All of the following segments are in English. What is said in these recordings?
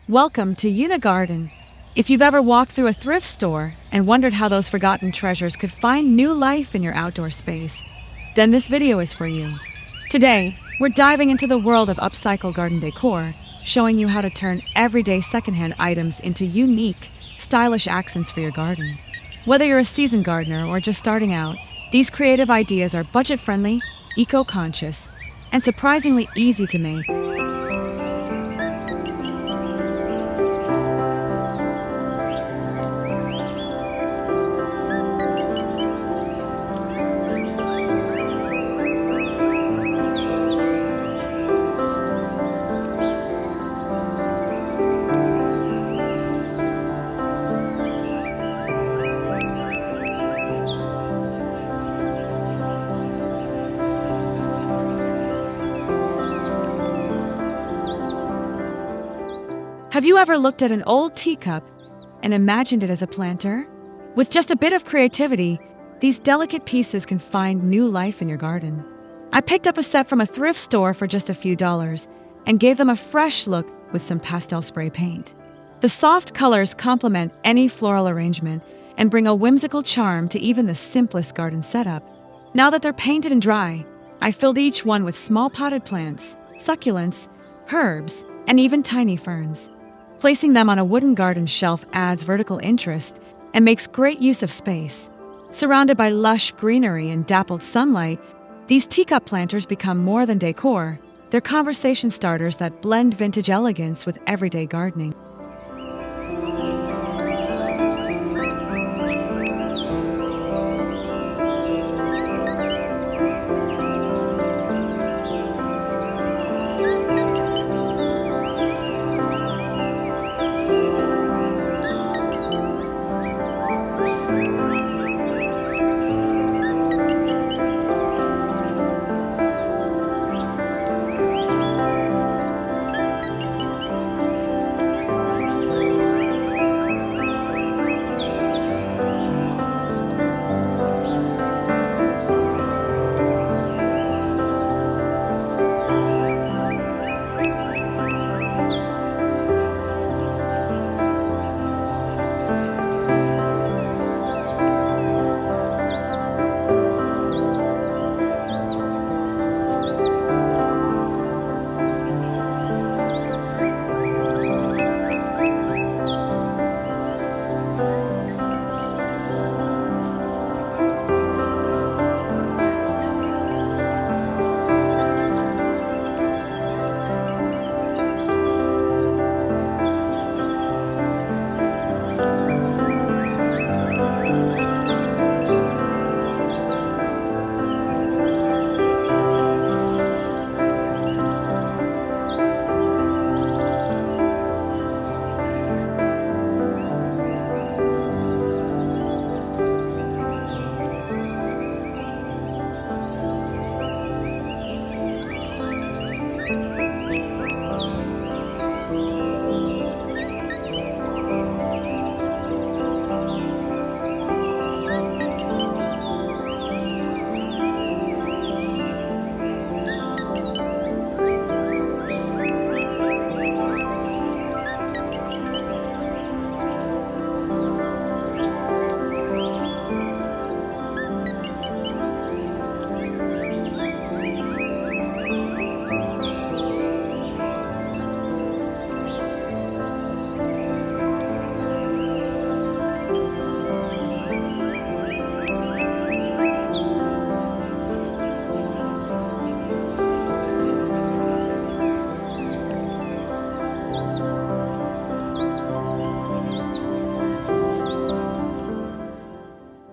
Welcome to Yuna Garden. If you've ever walked through a thrift store and wondered how those forgotten treasures could find new life in your outdoor space, then this video is for you. Today, we're diving into the world of upcycled garden decor, showing you how to turn everyday secondhand items into unique, stylish accents for your garden. Whether you're a seasoned gardener or just starting out, these creative ideas are budget-friendly, eco-conscious, and surprisingly easy to make. Have you ever looked at an old teacup and imagined it as a planter? With just a bit of creativity, these delicate pieces can find new life in your garden. I picked up a set from a thrift store for just a few dollars and gave them a fresh look with some pastel spray paint. The soft colors complement any floral arrangement and bring a whimsical charm to even the simplest garden setup. Now that they're painted and dry, I filled each one with small potted plants, succulents, herbs, and even tiny ferns. Placing them on a wooden garden shelf adds vertical interest and makes great use of space. Surrounded by lush greenery and dappled sunlight, these teacup planters become more than decor. They're conversation starters that blend vintage elegance with everyday gardening.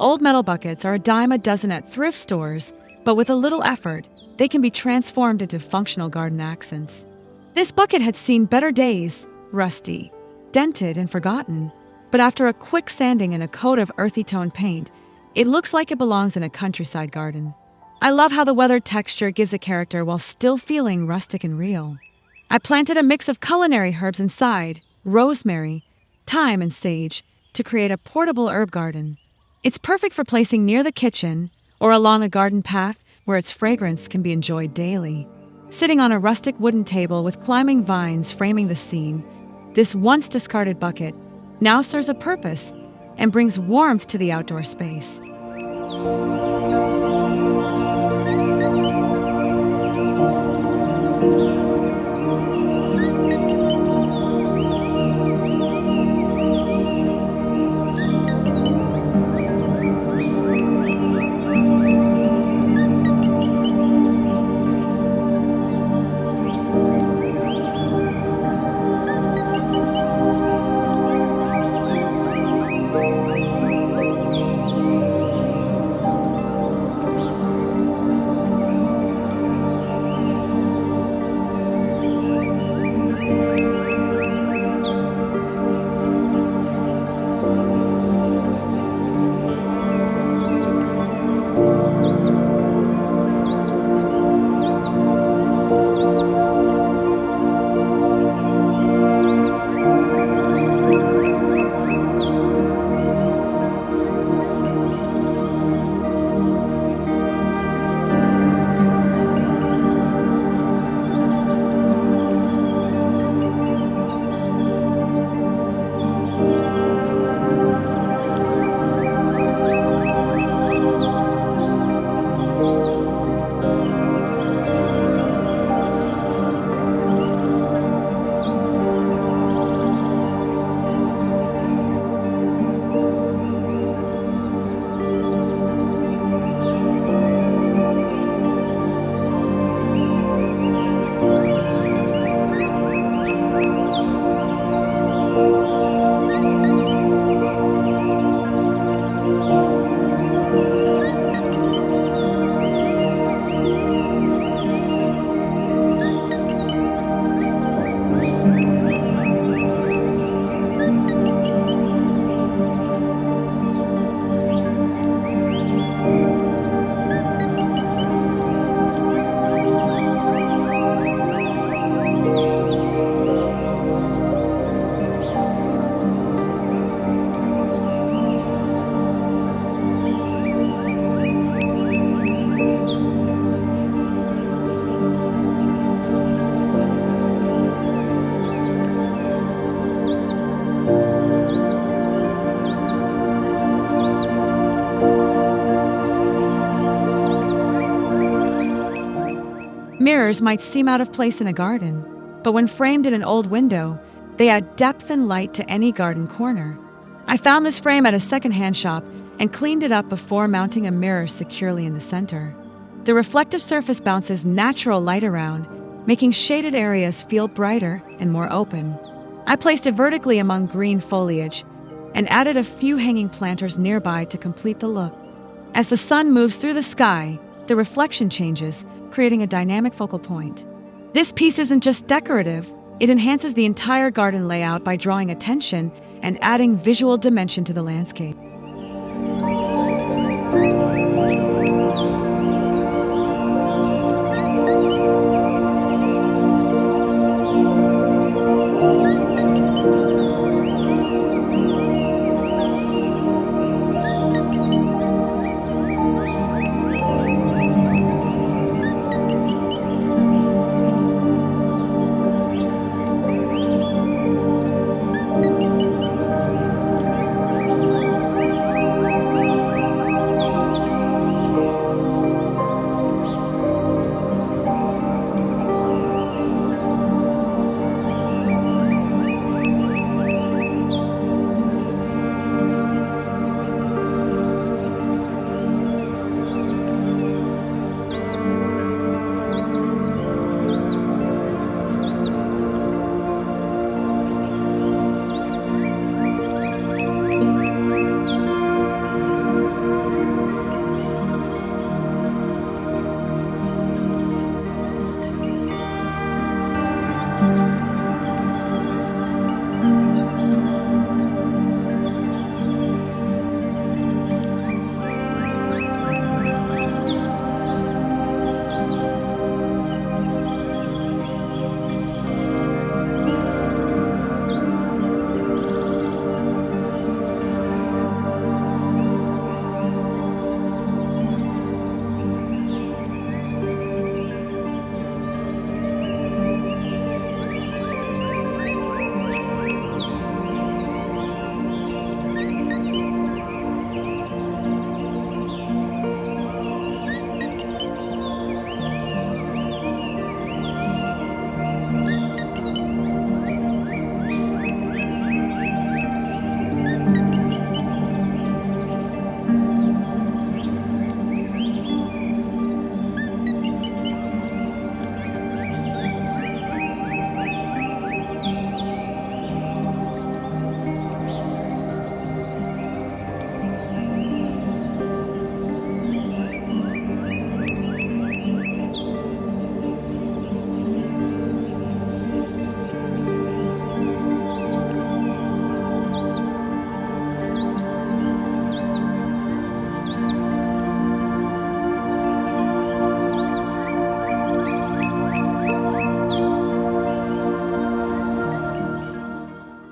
Old metal buckets are a dime a dozen at thrift stores, but with a little effort, they can be transformed into functional garden accents. This bucket had seen better days, rusty, dented, and forgotten, but after a quick sanding and a coat of earthy tone paint, it looks like it belongs in a countryside garden. I love how the weathered texture gives a character while still feeling rustic and real. I planted a mix of culinary herbs inside, rosemary, thyme, and sage, to create a portable herb garden. It's perfect for placing near the kitchen or along a garden path where its fragrance can be enjoyed daily. Sitting on a rustic wooden table with climbing vines framing the scene, This once discarded bucket now serves a purpose and brings warmth to the outdoor space. Mirrors might seem out of place in a garden, but when framed in an old window, they add depth and light to any garden corner. I found this frame at a secondhand shop and cleaned it up before mounting a mirror securely in the center. The reflective surface bounces natural light around, making shaded areas feel brighter and more open. I placed it vertically among green foliage and added a few hanging planters nearby to complete the look. As the sun moves through the sky, the reflection changes, creating a dynamic focal point. This piece isn't just decorative, it enhances the entire garden layout by drawing attention and adding visual dimension to the landscape.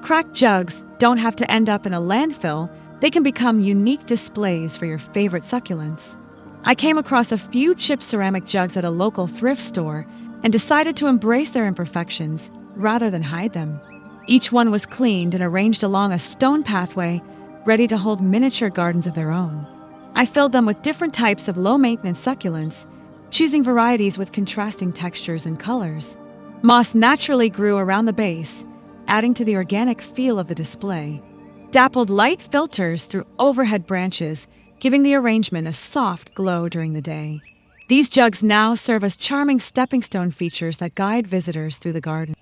cracked jugs don't have to end up in a landfill, they can become unique displays for your favorite succulents. I came across a few chipped ceramic jugs at a local thrift store and decided to embrace their imperfections rather than hide them. Each one was cleaned and arranged along a stone pathway, ready to hold miniature gardens of their own. I filled them with different types of low-maintenance succulents, choosing varieties with contrasting textures and colors. Moss naturally grew around the base, adding to the organic feel of the display. Dappled light filters through overhead branches, giving the arrangement a soft glow during the day. These jugs now serve as charming stepping stone features that guide visitors through the garden.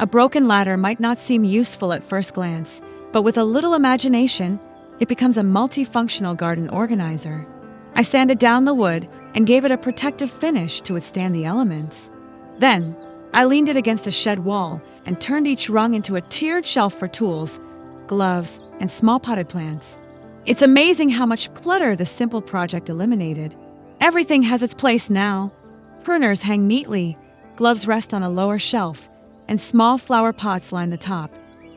A broken ladder might not seem useful at first glance, but with a little imagination, it becomes a multifunctional garden organizer. I sanded down the wood and gave it a protective finish to withstand the elements. Then, I leaned it against a shed wall and turned each rung into a tiered shelf for tools, gloves, and small potted plants. It's amazing how much clutter this simple project eliminated. Everything has its place now. Pruners hang neatly, gloves rest on a lower shelf, and small flower pots line the top.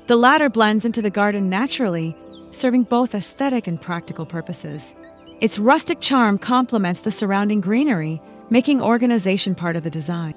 The latter blends into the garden naturally, serving both aesthetic and practical purposes. Its rustic charm complements the surrounding greenery, making organization part of the design.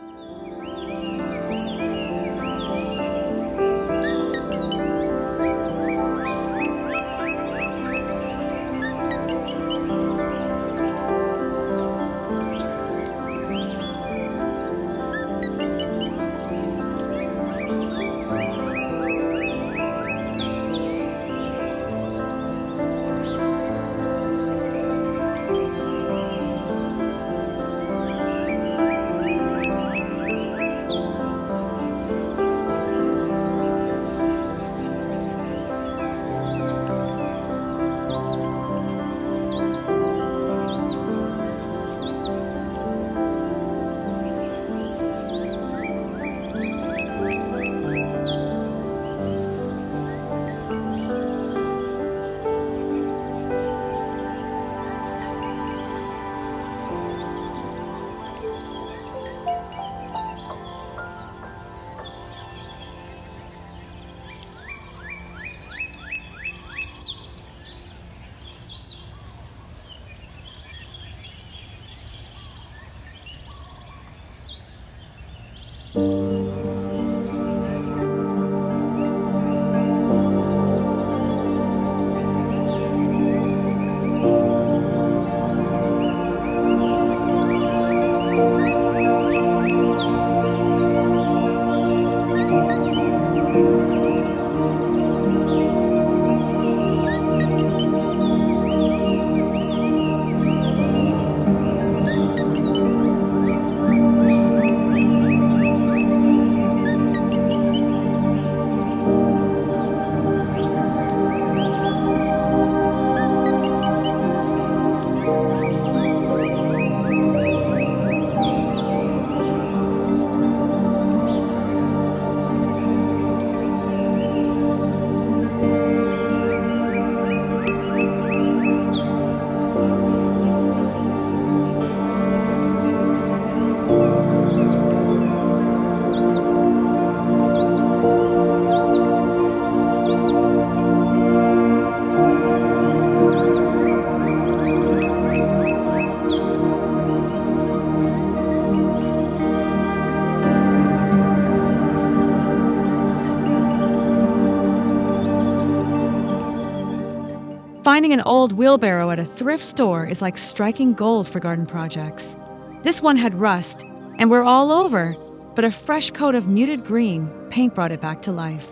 Finding an old wheelbarrow at a thrift store is like striking gold for garden projects. This one had rust and were all over, but a fresh coat of muted green paint brought it back to life.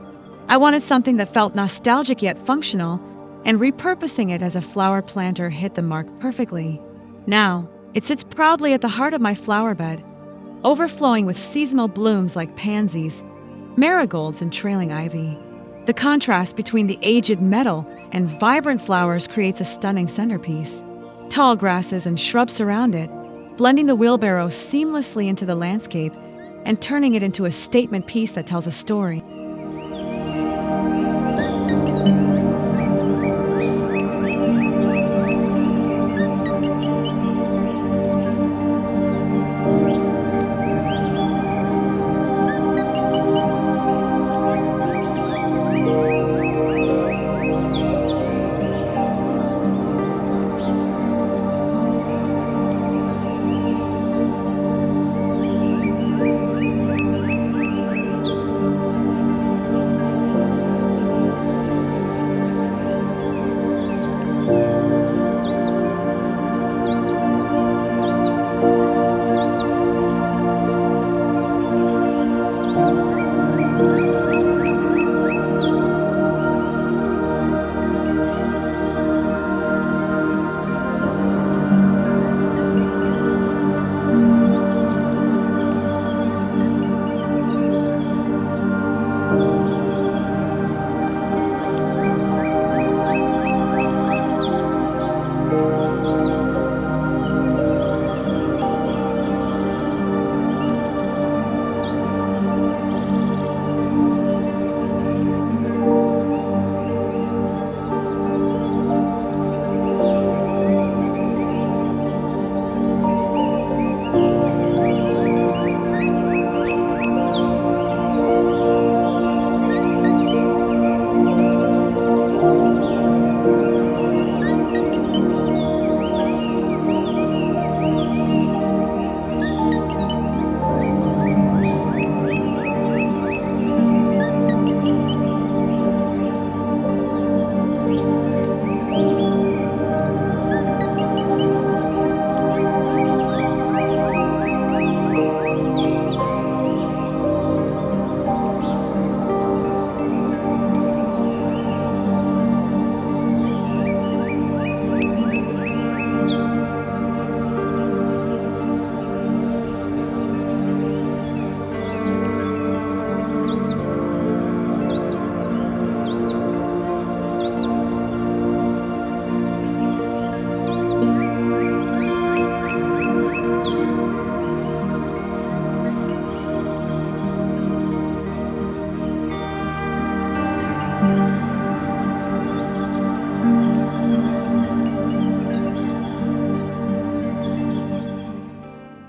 I wanted something that felt nostalgic yet functional, and repurposing it as a flower planter hit the mark perfectly. Now, it sits proudly at the heart of my flower bed, overflowing with seasonal blooms like pansies, marigolds, and trailing ivy. The contrast between the aged metal and vibrant flowers creates a stunning centerpiece. Tall grasses and shrubs surround it, blending the wheelbarrow seamlessly into the landscape and turning it into a statement piece that tells a story.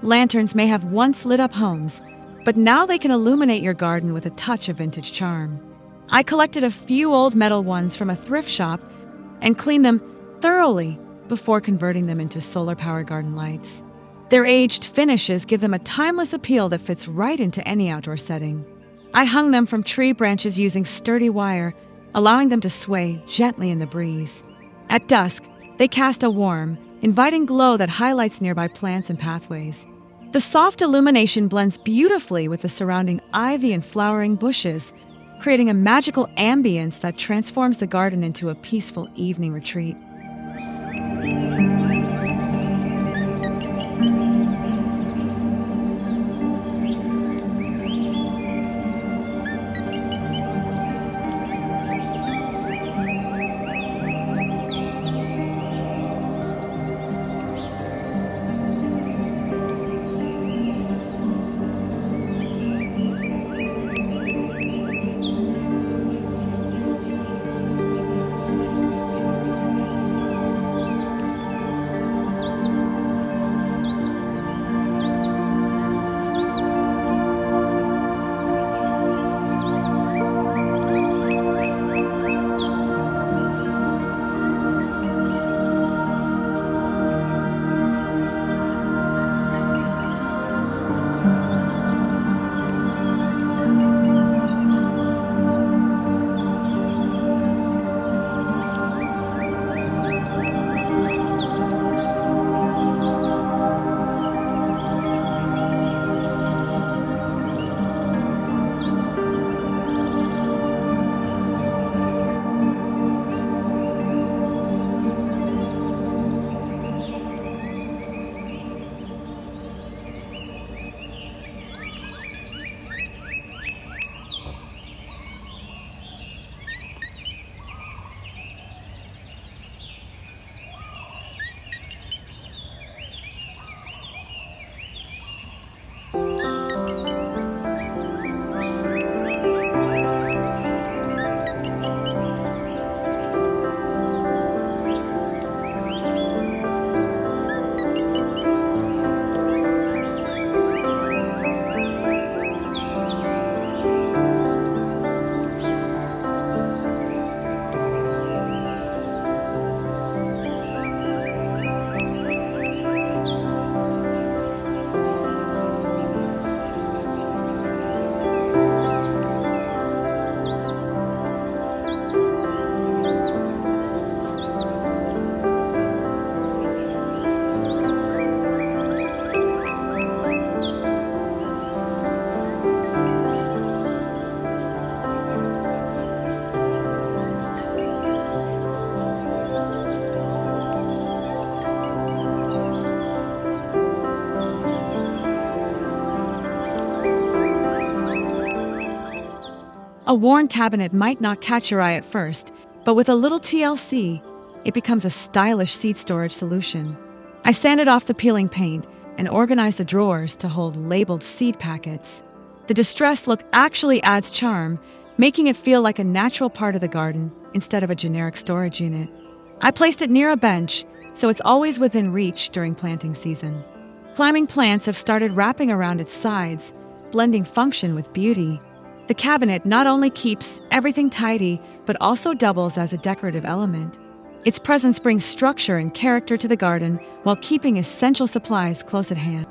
Lanterns may have once lit up homes, but now they can illuminate your garden with a touch of vintage charm. I collected a few old metal ones from a thrift shop and cleaned them thoroughly before converting them into solar-powered garden lights. Their aged finishes give them a timeless appeal that fits right into any outdoor setting. I hung them from tree branches using sturdy wire, allowing them to sway gently in the breeze. At dusk, they cast a warm, inviting glow that highlights nearby plants and pathways. The soft illumination blends beautifully with the surrounding ivy and flowering bushes, creating a magical ambience that transforms the garden into a peaceful evening retreat. A worn cabinet might not catch your eye at first, but with a little TLC, it becomes a stylish seed storage solution. I sanded off the peeling paint and organized the drawers to hold labeled seed packets. The distressed look actually adds charm, making it feel like a natural part of the garden instead of a generic storage unit. I placed it near a bench, so it's always within reach during planting season. Climbing plants have started wrapping around its sides, blending function with beauty. The cabinet not only keeps everything tidy, but also doubles as a decorative element. Its presence brings structure and character to the garden while keeping essential supplies close at hand.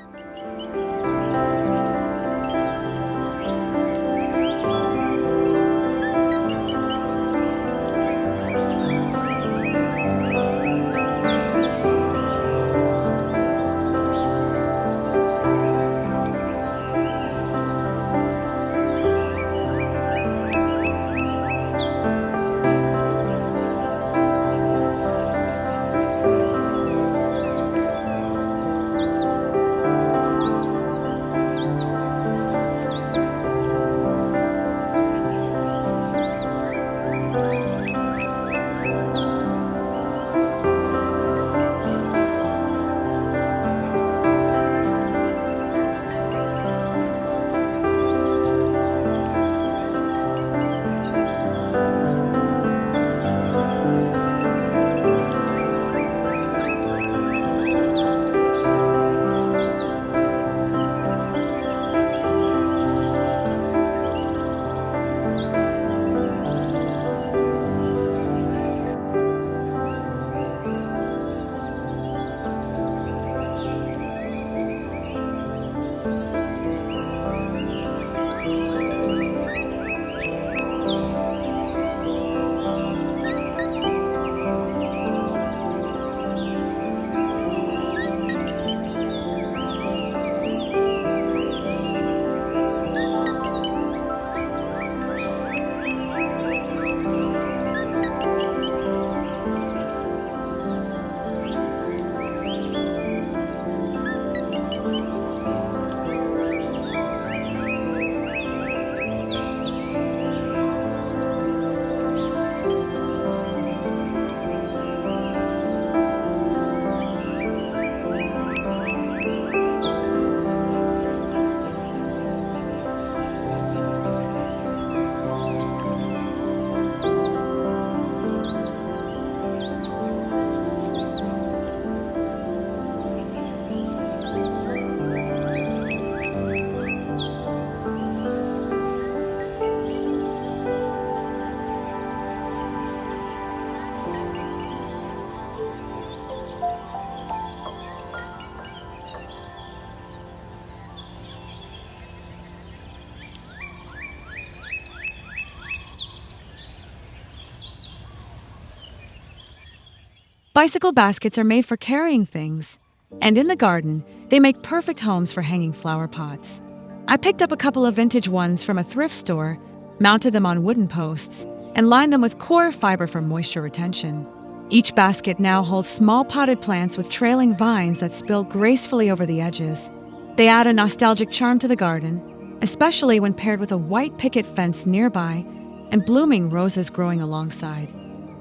Bicycle baskets are made for carrying things, and in the garden, they make perfect homes for hanging flower pots. I picked up a couple of vintage ones from a thrift store, mounted them on wooden posts, and lined them with core fiber for moisture retention. Each basket now holds small potted plants with trailing vines that spill gracefully over the edges. They add a nostalgic charm to the garden, especially when paired with a white picket fence nearby and blooming roses growing alongside.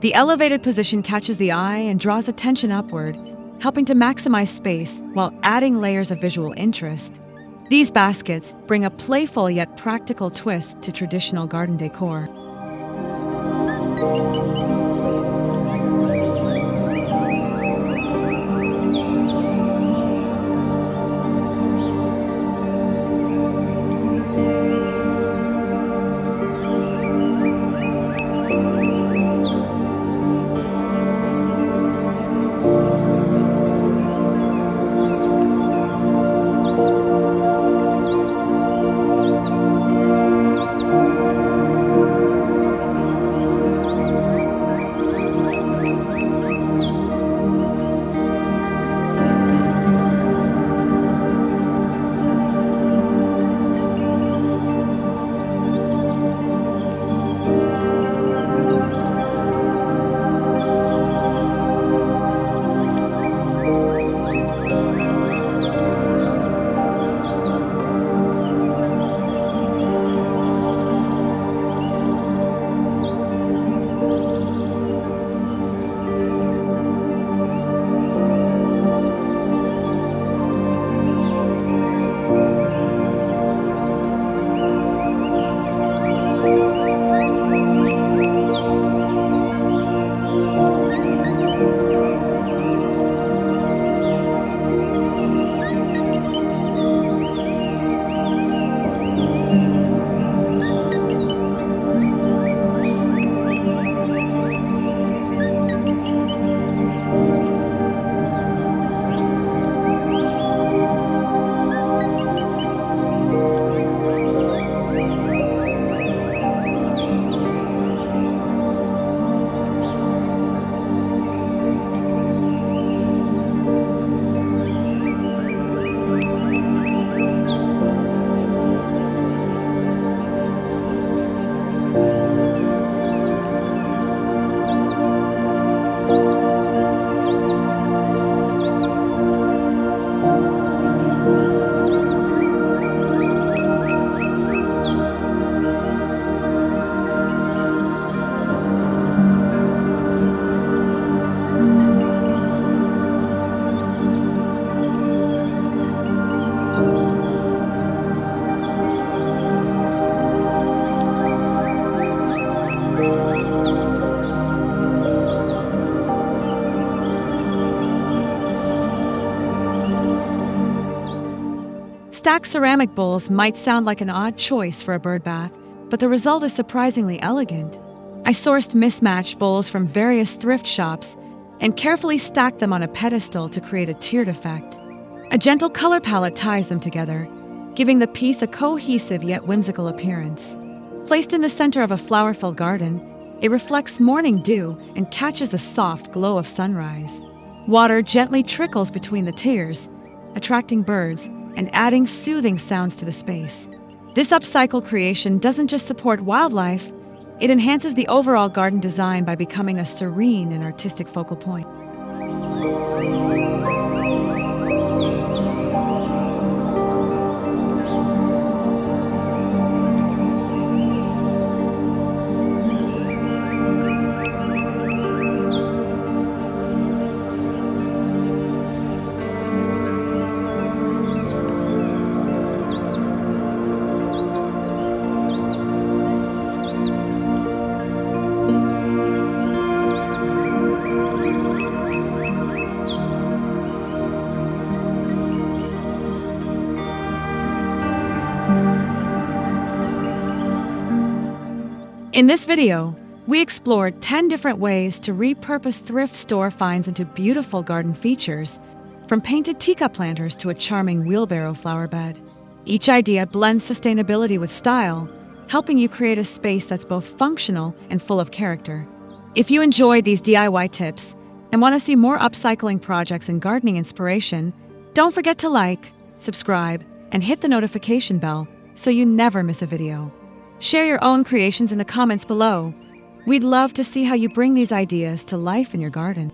The elevated position catches the eye and draws attention upward, helping to maximize space while adding layers of visual interest. These baskets bring a playful yet practical twist to traditional garden decor. Stacked ceramic bowls might sound like an odd choice for a bird bath, but the result is surprisingly elegant. I sourced mismatched bowls from various thrift shops and carefully stacked them on a pedestal to create a tiered effect. A gentle color palette ties them together, giving the piece a cohesive yet whimsical appearance. Placed in the center of a flower-filled garden, it reflects morning dew and catches the soft glow of sunrise. Water gently trickles between the tiers, attracting birds and adding soothing sounds to the space. This upcycled creation doesn't just support wildlife, it enhances the overall garden design by becoming a serene and artistic focal point. In this video, we explored 10 different ways to repurpose thrift store finds into beautiful garden features, from painted teacup planters to a charming wheelbarrow flower bed. Each idea blends sustainability with style, helping you create a space that's both functional and full of character. If you enjoyed these DIY tips and want to see more upcycling projects and gardening inspiration, don't forget to like, subscribe, and hit the notification bell so you never miss a video. Share your own creations in the comments below. We'd love to see how you bring these ideas to life in your garden.